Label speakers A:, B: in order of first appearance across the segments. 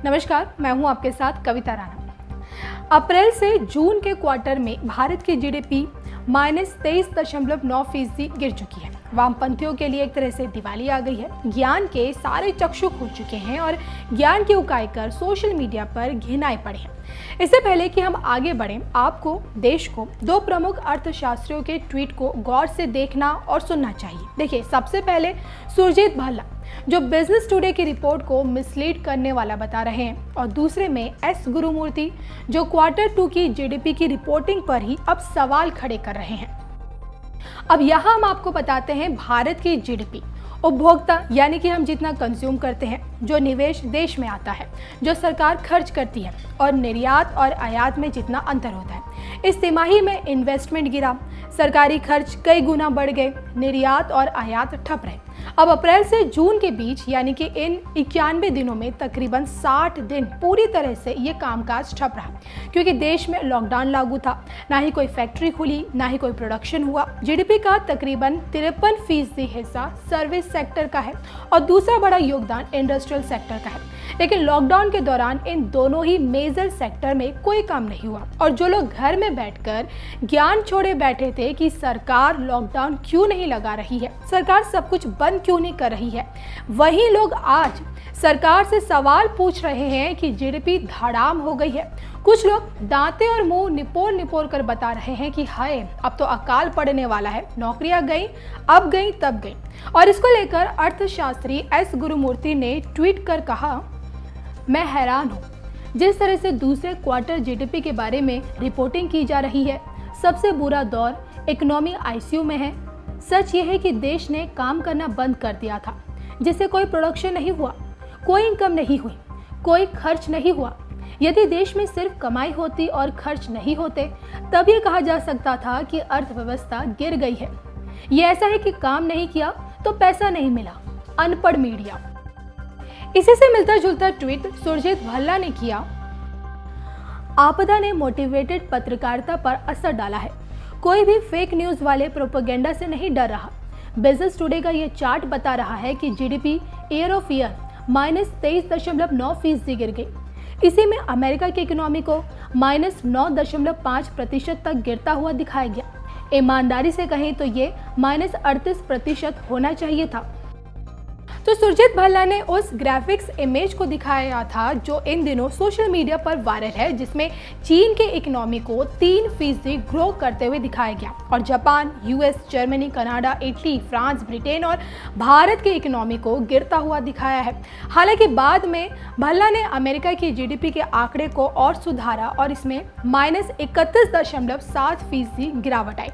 A: नमस्कार, मैं हूं आपके साथ कविता राणा। अप्रैल से जून के क्वार्टर में भारत की जीडीपी -23.9% गिर चुकी है। वामपंथियों के लिए एक तरह से दिवाली आ गई है। ज्ञान के सारे चक्षु खुल चुके हैं और ज्ञान की उकाई कर सोशल मीडिया पर घिनाए पड़े हैं। इससे पहले कि हम आगे बढ़ें, आपको देश को दो प्रमुख अर्थशास्त्रियों के ट्वीट को गौर से देखना और सुनना चाहिए। देखिए, सबसे पहले सुरजीत भल्ला, जो बिजनेस टुडे की रिपोर्ट को मिसलीड करने वाला बता रहे हैं, और दूसरे में एस गुरुमूर्ति, जो Q2 की जीडीपी की रिपोर्टिंग पर ही अब सवाल खड़े कर रहे हैं। अब यहाँ हम आपको बताते हैं भारत की जीडीपी, उपभोक्ता यानी कि हम जितना कंज्यूम करते हैं, जो निवेश देश में आता है, जो सरकार खर्च करती है, और निर्यात और आयात में जितना अंतर होता है। इस तिमाही में इन्वेस्टमेंट गिरा, सरकारी खर्च कई गुना बढ़ गए, निर्यात और आयात ठप रहे। अब अप्रैल से जून के बीच यानी कि इन 91 दिनों में तकरीबन 60 दिन पूरी तरह से ये कामकाज ठप रहा, क्योंकि देश में लॉकडाउन लागू था। ना ही कोई फैक्ट्री खुली, ना ही कोई प्रोडक्शन हुआ। जीडीपी का तकरीबन 53% हिस्सा सर्विस सेक्टर का है और दूसरा बड़ा योगदान इंडस्ट्रियल सेक्टर का है। लेकिन लॉकडाउन के दौरान इन दोनों ही मेजर सेक्टर में कोई काम नहीं हुआ, और जो लोग घर में बैठकर ज्ञान छोड़े बैठे थे कि सरकार लॉकडाउन क्यों नहीं लगा रही है, सरकार सब कुछ बंद क्यों नहीं कर रही है, वही लोग आज सरकार से सवाल पूछ रहे हैं कि जीडीपी धड़ाम हो गई है। कुछ लोग दांते और मुंह निपोर निपोर कर बता रहे हैं कि हाय, अब तो अकाल पड़ने वाला है, नौकरियां गई, अब गई तब गई। और इसको लेकर अर्थशास्त्री एस गुरुमूर्ति ने ट्वीट कर कहा, मैं हैरान हूँ जिस तरह से दूसरे क्वार्टर जीडीपी के बारे में रिपोर्टिंग की जा रही है। सबसे बुरा दौर, इकोनॉमी आईसीयू में है। सच ये है कि देश ने काम करना बंद कर दिया था, जिससे कोई प्रोडक्शन नहीं हुआ, कोई इनकम नहीं हुई, कोई खर्च नहीं हुआ। यदि देश में सिर्फ कमाई होती और खर्च नहीं होते, तब ये कहा जा सकता था कि अर्थव्यवस्था गिर गई है। ये ऐसा है कि काम नहीं किया तो पैसा नहीं मिला। अनपढ़ मीडिया। इसी से मिलता जुलता ट्वीट सुरजीत भल्ला ने किया, आपदा ने मोटिवेटेड पत्रकारिता पर असर डाला है। कोई भी फेक न्यूज वाले प्रोपेगेंडा से नहीं डर रहा। बिजनेस टुडे का ये चार्ट बता रहा है कि जीडीपी ईयर ऑफ ईयर -23.9% गिर गई। इसी में अमेरिका की इकोनॉमी को -9.5% तक गिरता हुआ दिखाया गया। ईमानदारी से कहें तो ये -38% होना चाहिए था। तो सुरजीत भल्ला ने उस ग्राफिक्स इमेज को दिखाया था जो इन दिनों सोशल मीडिया पर वायरल है, जिसमें चीन के इकोनॉमी को 3% ग्रो करते हुए दिखाया गया, और Japan, US, Germany, Canada, Italy, France, Britain और भारत के इकोनॉमी को गिरता हुआ दिखाया है। हालांकि बाद में भल्ला ने अमेरिका की जीडीपी के आंकड़े को और सुधारा और इसमें -31.7% गिरावट आई।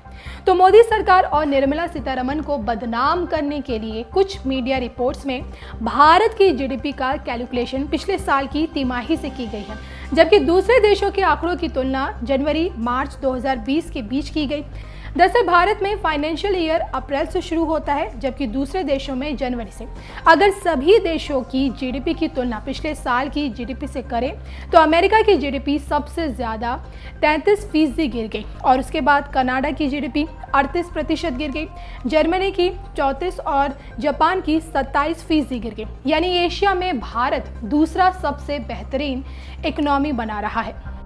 A: तो मोदी सरकार और निर्मला सीतारमण को बदनाम करने के लिए कुछ मीडिया रिपोर्ट्स में भारत की जीडीपी का कैलकुलेशन पिछले साल की तिमाही से की गई है, जबकि दूसरे देशों के आंकड़ों की तुलना जनवरी-मार्च 2020 के बीच की गई। दरअसल भारत में फाइनेंशियल ईयर अप्रैल से शुरू होता है, जबकि दूसरे देशों में जनवरी से। अगर सभी देशों की जीडीपी की तुलना पिछले साल की जीडीपी से करें तो अमेरिका की जीडीपी सबसे ज़्यादा 33% गिर गई, और उसके बाद कनाडा की जीडीपी 38% गिर गई, जर्मनी की 34% और जापान की 27% गिर गई। यानी एशिया में भारत दूसरा सबसे बेहतरीन इकोनॉमी बना रहा है।